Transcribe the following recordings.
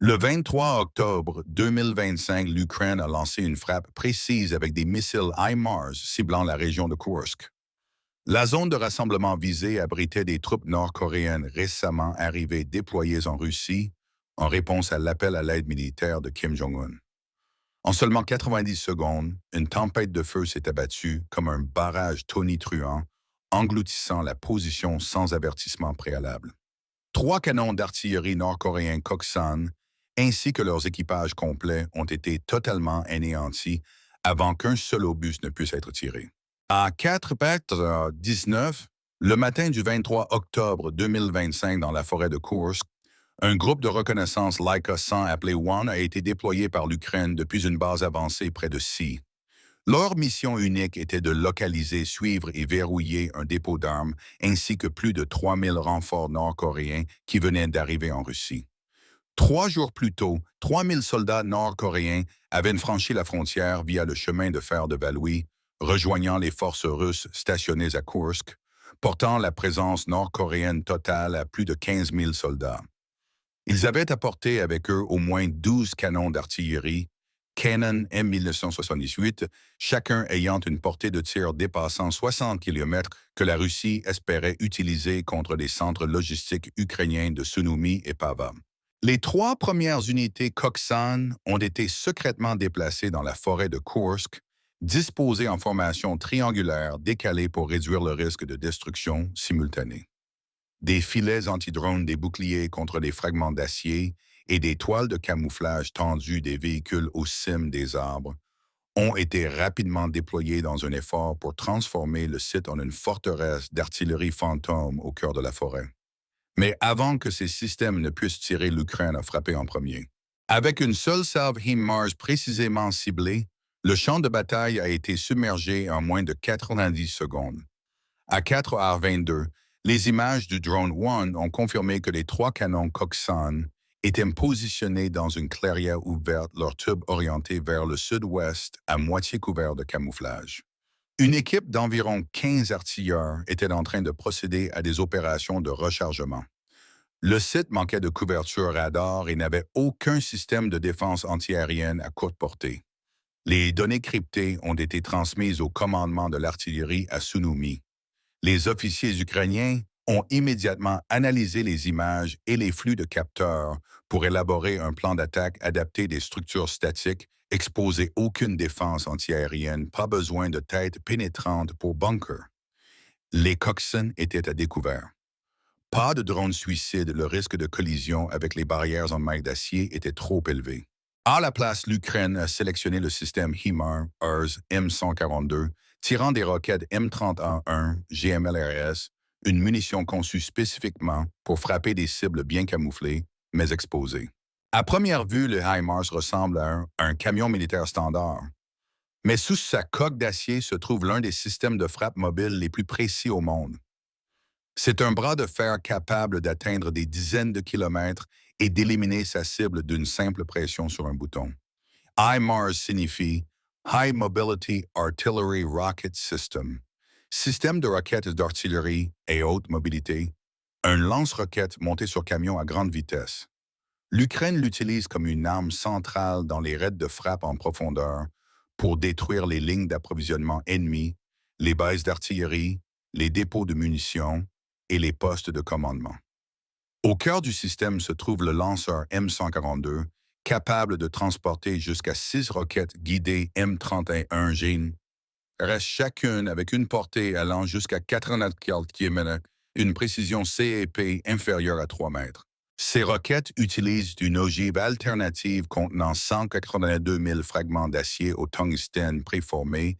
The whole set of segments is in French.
Le 23 octobre 2025, l'Ukraine a lancé une frappe précise avec des missiles HIMARS ciblant la région de Kursk. La zone de rassemblement visée abritait des troupes nord-coréennes récemment arrivées déployées en Russie en réponse à l'appel à l'aide militaire de Kim Jong-un. En seulement 90 secondes, une tempête de feu s'est abattue comme un barrage tonitruant, engloutissant la position sans avertissement préalable. Trois canons d'artillerie nord-coréens Koksan, ainsi que leurs équipages complets, ont été totalement anéantis avant qu'un seul obus ne puisse être tiré. À 4h19, le matin du 23 octobre 2025 dans la forêt de Kursk, un groupe de reconnaissance Laika 100 appelé One a été déployé par l'Ukraine depuis une base avancée près de Si. Leur mission unique était de localiser, suivre et verrouiller un dépôt d'armes ainsi que plus de 3000 renforts nord-coréens qui venaient d'arriver en Russie. 3 jours plus tôt, 3000 soldats nord-coréens avaient franchi la frontière via le chemin de fer de Valoui, rejoignant les forces russes stationnées à Kursk, portant la présence nord-coréenne totale à plus de 15 000 soldats. Ils avaient apporté avec eux au moins 12 canons d'artillerie, Cannon M1978, chacun ayant une portée de tir dépassant 60 km que la Russie espérait utiliser contre les centres logistiques ukrainiens de Sunomi et Pava. Les trois premières unités Koksan ont été secrètement déplacées dans la forêt de Kursk, disposées en formation triangulaire décalée pour réduire le risque de destruction simultanée. Des filets anti-drones, des boucliers contre les fragments d'acier et des toiles de camouflage tendues des véhicules aux cimes des arbres ont été rapidement déployés dans un effort pour transformer le site en une forteresse d'artillerie fantôme au cœur de la forêt. Mais avant que ces systèmes ne puissent tirer, l'Ukraine a frappé en premier. Avec une seule salve HIMARS précisément ciblée, le champ de bataille a été submergé en moins de 90 secondes. À 4h22, les images du drone One ont confirmé que les trois canons Koksan étaient positionnés dans une clairière ouverte, leur tube orienté vers le sud-ouest, à moitié couvert de camouflage. Une équipe d'environ 15 artilleurs était en train de procéder à des opérations de rechargement. Le site manquait de couverture radar et n'avait aucun système de défense antiaérienne à courte portée. Les données cryptées ont été transmises au commandement de l'artillerie à Sunomi. Les officiers ukrainiens ont immédiatement analysé les images et les flux de capteurs pour élaborer un plan d'attaque adapté des structures statiques, exposer aucune défense antiaérienne, pas besoin de têtes pénétrantes pour bunker. Les Koksan étaient à découvert. Pas de drone suicide, le risque de collision avec les barrières en mailles d'acier était trop élevé. À la place, l'Ukraine a sélectionné le système HIMARS M142, tirant des roquettes M31-1 GMLRS, une munition conçue spécifiquement pour frapper des cibles bien camouflées, mais exposées. À première vue, le HIMARS ressemble à un camion militaire standard. Mais sous sa coque d'acier se trouve l'un des systèmes de frappe mobile les plus précis au monde. C'est un bras de fer capable d'atteindre des dizaines de kilomètres et d'éliminer sa cible d'une simple pression sur un bouton. HIMARS signifie High Mobility Artillery Rocket System, système de roquettes d'artillerie et haute mobilité, un lance-roquettes monté sur camion à grande vitesse. L'Ukraine l'utilise comme une arme centrale dans les raids de frappe en profondeur pour détruire les lignes d'approvisionnement ennemies, les bases d'artillerie, les dépôts de munitions et les postes de commandement. Au cœur du système se trouve le lanceur M142, capable de transporter jusqu'à 6 roquettes guidées M31 GIN, reste chacune avec une portée allant jusqu'à 89 km, une précision CEP inférieure à 3 mètres. Ces roquettes utilisent une ogive alternative contenant 182 000 fragments d'acier au tungstène préformés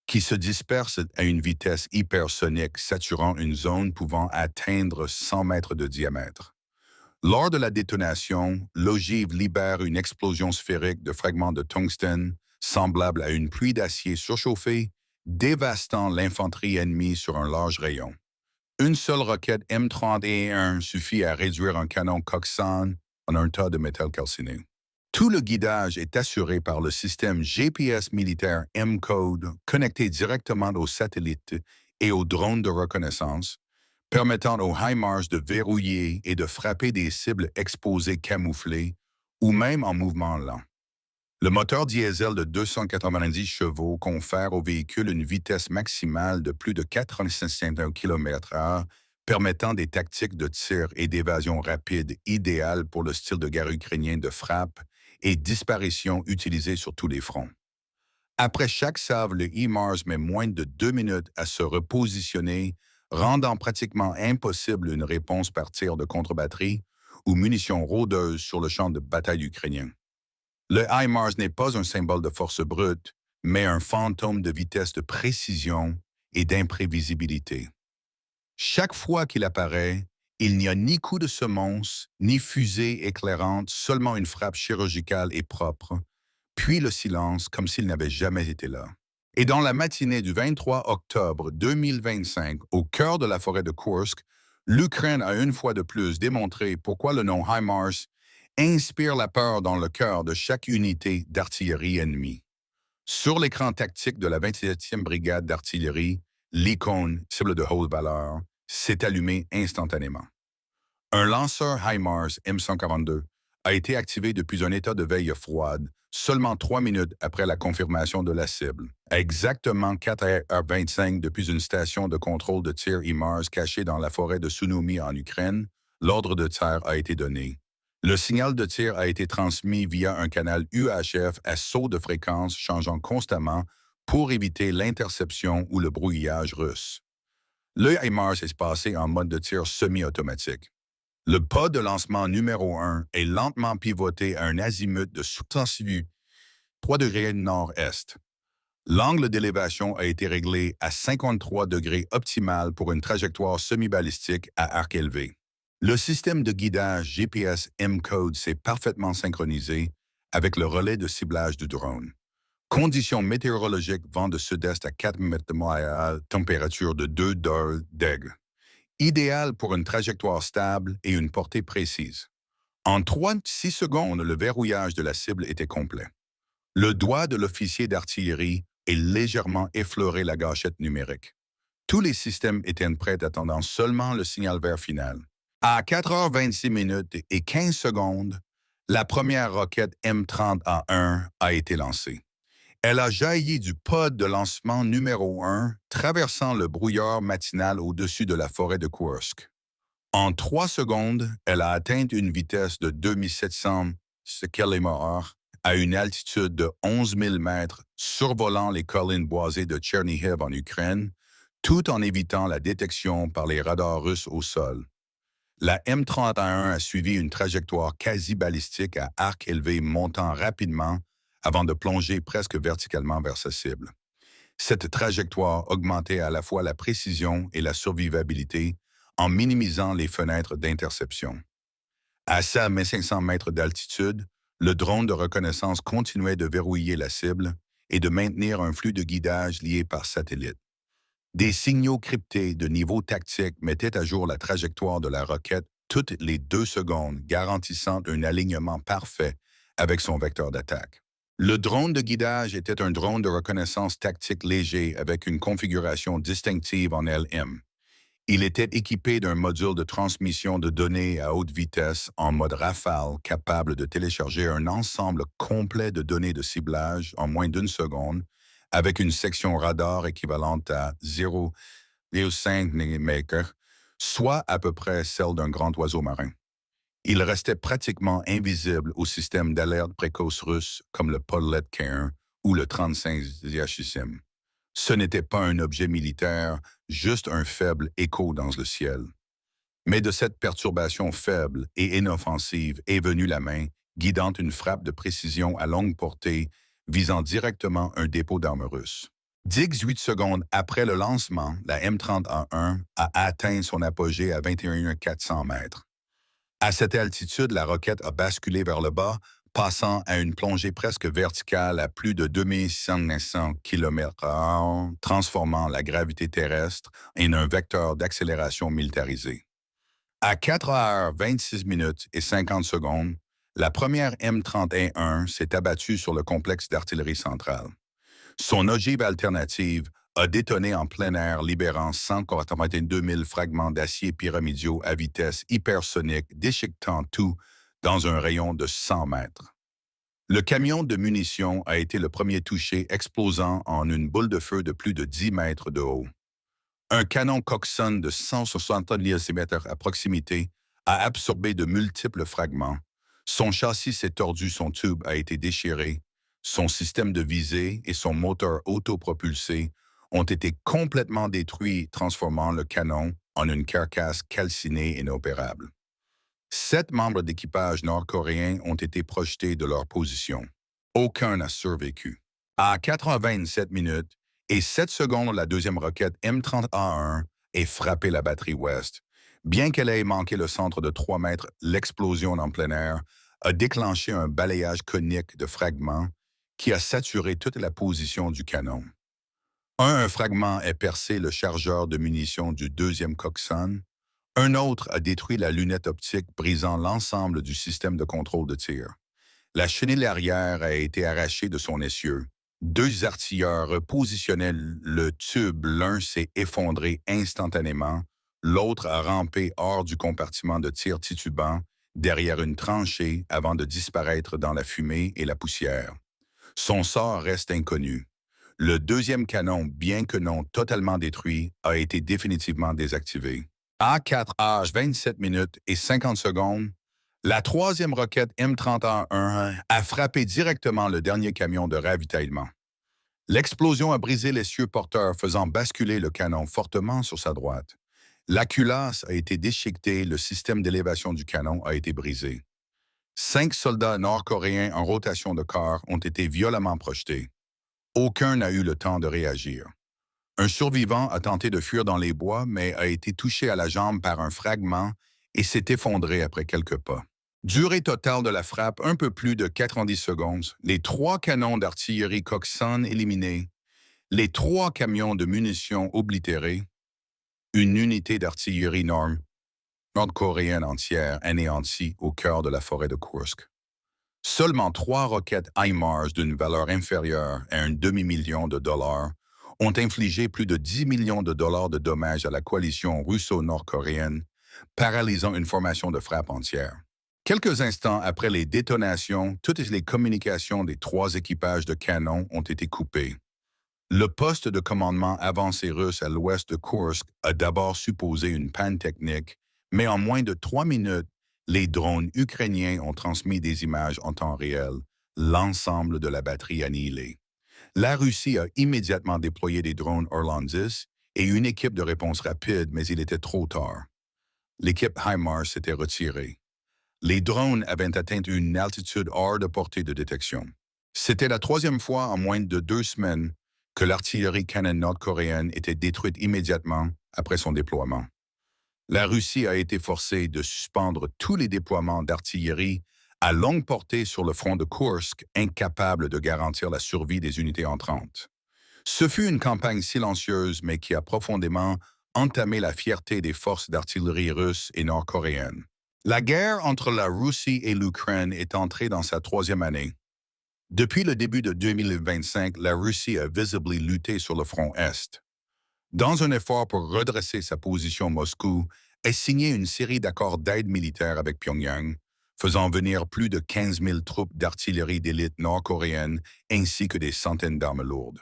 qui se dispersent à une vitesse hypersonique, saturant une zone pouvant atteindre 100 mètres de diamètre. Lors de la détonation, l'ogive libère une explosion sphérique de fragments de tungstène semblable à une pluie d'acier surchauffé, dévastant l'infanterie ennemie sur un large rayon. Une seule roquette M31 suffit à réduire un canon Koksan en un tas de métal calciné. Tout le guidage est assuré par le système GPS militaire M-Code connecté directement aux satellites et aux drones de reconnaissance, permettant aux HIMARS de verrouiller et de frapper des cibles exposées camouflées ou même en mouvement lent. Le moteur diesel de 290 chevaux confère au véhicule une vitesse maximale de plus de 461 km/h, permettant des tactiques de tir et d'évasion rapide idéales pour le style de guerre ukrainien de frappe et disparition utilisé sur tous les fronts. Après chaque salve, le HIMARS met moins de 2 minutes à se repositionner, rendant pratiquement impossible une réponse par tir de contre-batterie ou munitions rôdeuses sur le champ de bataille ukrainien. Le HIMARS n'est pas un symbole de force brute, mais un fantôme de vitesse de précision et d'imprévisibilité. Chaque fois qu'il apparaît, il n'y a ni coup de semonce, ni fusée éclairante, seulement une frappe chirurgicale et propre, puis le silence comme s'il n'avait jamais été là. Et dans la matinée du 23 octobre 2025, au cœur de la forêt de Kursk, l'Ukraine a une fois de plus démontré pourquoi le nom HIMARS inspire la peur dans le cœur de chaque unité d'artillerie ennemie. Sur l'écran tactique de la 27e brigade d'artillerie, l'icône, cible de haute valeur, s'est allumée instantanément. Un lanceur HIMARS M142 a été activé depuis un état de veille froide seulement 3 minutes après la confirmation de la cible. À exactement 4h25 depuis une station de contrôle de tir HIMARS cachée dans la forêt de Sunomi en Ukraine, l'ordre de tir a été donné. Le signal de tir a été transmis via un canal UHF à saut de fréquence changeant constamment pour éviter l'interception ou le brouillage russe. Le HIMARS est passé en mode de tir semi-automatique. Le pas de lancement numéro 1 est lentement pivoté à un azimut de sous-tensivu 3 degrés nord-est. L'angle d'élévation a été réglé à 53 degrés optimal pour une trajectoire semi-balistique à arc élevé. Le système de guidage GPS M-Code s'est parfaitement synchronisé avec le relais de ciblage du drone. Conditions météorologiques, vent de sud-est à 4 mètres de moyenne, température de 2 degrés. Idéal pour une trajectoire stable et une portée précise. En 3-6 secondes, le verrouillage de la cible était complet. Le doigt de l'officier d'artillerie est légèrement effleuré la gâchette numérique. Tous les systèmes étaient prêts attendant seulement le signal vert final. À 4h26 minutes et 15 secondes, la première roquette M30A1 a été lancée. Elle a jailli du pod de lancement numéro 1, traversant le brouillard matinal au-dessus de la forêt de Kursk. En 3 secondes, elle a atteint une vitesse de 2700 km/h à une altitude de 11 000 mètres, survolant les collines boisées de Tchernihiv en Ukraine, tout en évitant la détection par les radars russes au sol. La M31 a suivi une trajectoire quasi balistique à arc élevé montant rapidement avant de plonger presque verticalement vers sa cible. Cette trajectoire augmentait à la fois la précision et la survivabilité en minimisant les fenêtres d'interception. À sa 1500 mètres d'altitude, le drone de reconnaissance continuait de verrouiller la cible et de maintenir un flux de guidage lié par satellite. Des signaux cryptés de niveau tactique mettaient à jour la trajectoire de la roquette toutes les 2 secondes, garantissant un alignement parfait avec son vecteur d'attaque. Le drone de guidage était un drone de reconnaissance tactique léger avec une configuration distinctive en LM. Il était équipé d'un module de transmission de données à haute vitesse en mode rafale capable de télécharger un ensemble complet de données de ciblage en moins d'1 seconde avec une section radar équivalente à 0,5 mm, soit à peu près celle d'un grand oiseau marin. Il restait pratiquement invisible au système d'alerte précoce russe comme le Podlet K1 ou le 35 ZHSM. Ce n'était pas un objet militaire, juste un faible écho dans le ciel. Mais de cette perturbation faible et inoffensive est venue la main, guidant une frappe de précision à longue portée, visant directement un dépôt d'armes russe. 18 secondes après le lancement, la M30A1 a atteint son apogée à 21 400 mètres. À cette altitude, la roquette a basculé vers le bas, passant à une plongée presque verticale à plus de 2500 km/h, transformant la gravité terrestre en un vecteur d'accélération militarisé. À 4h26 minutes et 50 secondes, la première M31 s'est abattue sur le complexe d'artillerie centrale. Son ogive alternative a détonné en plein air, libérant 182 000 fragments d'acier pyramidiaux à vitesse hypersonique, déchiquetant tout dans un rayon de 100 mètres. Le camion de munitions a été le premier touché, explosant en une boule de feu de plus de 10 mètres de haut. Un canon Coxswain de 160 mm à proximité a absorbé de multiples fragments. Son châssis s'est tordu, son tube a été déchiré, son système de visée et son moteur autopropulsé ont été complètement détruits, transformant le canon en une carcasse calcinée et inopérable. 7 membres d'équipage nord-coréens ont été projetés de leur position. Aucun n'a survécu. À 87 minutes et 7 secondes, la deuxième roquette M30A1 est frappée la batterie ouest. Bien qu'elle ait manqué le centre de 3 mètres, l'explosion en plein air a déclenché un balayage conique de fragments qui a saturé toute la position du canon. Un fragment est percé le chargeur de munitions du deuxième Coxswain. Un autre a détruit la lunette optique, brisant l'ensemble du système de contrôle de tir. La chenille arrière a été arrachée de son essieu. 2 artilleurs repositionnaient le tube. L'un s'est effondré instantanément. L'autre a rampé hors du compartiment de tir titubant, derrière une tranchée, avant de disparaître dans la fumée et la poussière. Son sort reste inconnu. Le deuxième canon, bien que non totalement détruit, a été définitivement désactivé. À 4h, 27 minutes et 50 secondes, la troisième roquette M31 a frappé directement le dernier camion de ravitaillement. L'explosion a brisé l'essieu porteur, faisant basculer le canon fortement sur sa droite. La culasse a été déchiquetée, le système d'élévation du canon a été brisé. 5 soldats nord-coréens en rotation de quart ont été violemment projetés. Aucun n'a eu le temps de réagir. Un survivant a tenté de fuir dans les bois, mais a été touché à la jambe par un fragment et s'est effondré après quelques pas. Durée totale de la frappe, un peu plus de 90 secondes, les 3 canons d'artillerie Coxswain éliminés, les 3 camions de munitions oblitérés, une unité d'artillerie nord-coréenne entière anéantie au cœur de la forêt de Kursk. Seulement 3 roquettes HIMARS d'une valeur inférieure à un demi-million de dollars ont infligé plus de 10 millions de dollars de dommages à la coalition russo-nord-coréenne, paralysant une formation de frappe entière. Quelques instants après les détonations, toutes les communications des 3 équipages de canons ont été coupées. Le poste de commandement avancé russe à l'ouest de Kursk a d'abord supposé une panne technique, mais en moins de 3 minutes, les drones ukrainiens ont transmis des images en temps réel, l'ensemble de la batterie annihilée. La Russie a immédiatement déployé des drones Orlan-10 et une équipe de réponse rapide, mais il était trop tard. L'équipe HIMARS s'était retirée. Les drones avaient atteint une altitude hors de portée de détection. C'était la 3e fois en moins de 2 semaines que l'artillerie canon nord-coréenne était détruite immédiatement après son déploiement. La Russie a été forcée de suspendre tous les déploiements d'artillerie à longue portée sur le front de Kursk, incapable de garantir la survie des unités entrantes. Ce fut une campagne silencieuse, mais qui a profondément entamé la fierté des forces d'artillerie russes et nord-coréennes. La guerre entre la Russie et l'Ukraine est entrée dans sa 3e année. Depuis le début de 2025, la Russie a visiblement lutté sur le front Est. Dans un effort pour redresser sa position, Moscou a signé une série d'accords d'aide militaire avec Pyongyang, faisant venir plus de 15 000 troupes d'artillerie d'élite nord-coréenne ainsi que des centaines d'armes lourdes.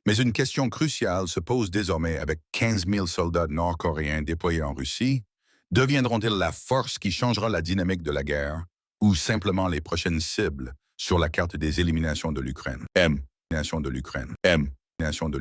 Mais une question cruciale se pose désormais avec 15 000 soldats nord-coréens déployés en Russie. Deviendront-ils la force qui changera la dynamique de la guerre ou simplement les prochaines cibles sur la carte des éliminations de l'Ukraine? Élimination de l'Ukraine. Élimination de